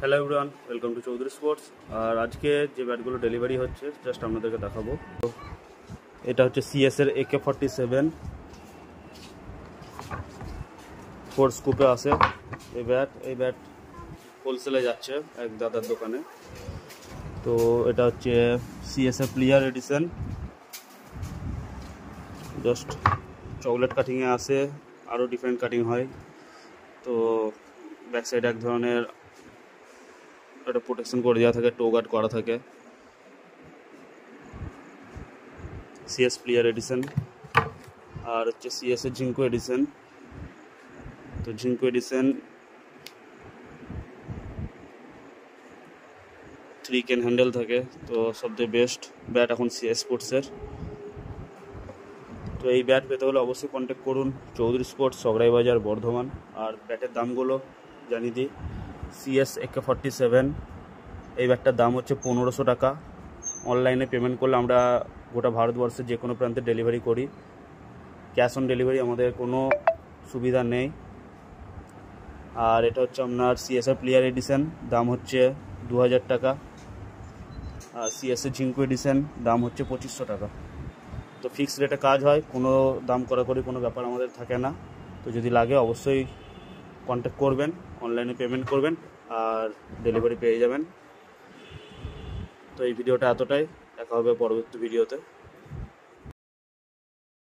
Hello everyone, welcome to Chowdhury sports. আর আজকে যে ব্যাটগুলো ডেলিভারি হচ্ছে জাস্ট আপনাদেরকে দেখাবো। এটা হচ্ছে সিএস এর AK-47 4 স্কুপে আছে এই ব্যাট হোলসেলে যাচ্ছে এক দাদার দোকানে। তো এটা হচ্ছে সিএস এর প্লেয়ার এডিশন, জাস্ট চকলেট কাটিংয়ে আসে, আরও ডিফারেন্ট কাটিং হয়। তো ব্যাক সাইডে এক ধরনের একটা প্রোটেকশন করে দেওয়া থাকে, টো গার্ড করা থাকে। CS player addition. আর হচ্ছে সিএস এর ঝিঙ্কো এডিশন। তো ঝিঙ্কো এডিশন 3 কেন হ্যান্ডেল থাকে। তো সবচেয়ে বেস্ট ব্যাট এখন সিএস স্পোর্টসের। তো এই ব্যাট পেতে হলে অবশ্যই কন্ট্যাক্ট করুন চৌধুরী স্পোর্টস, সগড়াই বাজার, বর্ধমান। আর ব্যাটের দামগুলো জানিয়ে দিই। সিএস AK-47 এই ব্যাটটার দাম হচ্ছে 1500 টাকা। অনলাইনে পেমেন্ট করলে আমরা গোটা ভারতবর্ষের যে কোনো প্রান্তে ডেলিভারি করি। ক্যাশ অন ডেলিভারি আমাদের কোনো সুবিধা নেই। আর এটা হচ্ছে আপনার সিএসআর প্লেয়ার এডিশন, দাম হচ্ছে 2000 টাকা। আর সিএসএর ঝিঙ্কু এডিশন দাম হচ্ছে 2500 টাকা। তো ফিক্সড রেটে কাজ হয়, কোনো দাম করাকরি কোনো ব্যাপার আমাদের থাকে না। তো যদি লাগে অবশ্যই কন্ট্যাক্ট করবেন, অনলাইনে পেমেন্ট করবেন আর ডেলিভারি পেয়ে যাবেন। তো এই ভিডিওটা এতটাই, দেখা হবে পরবর্তী ভিডিওতে।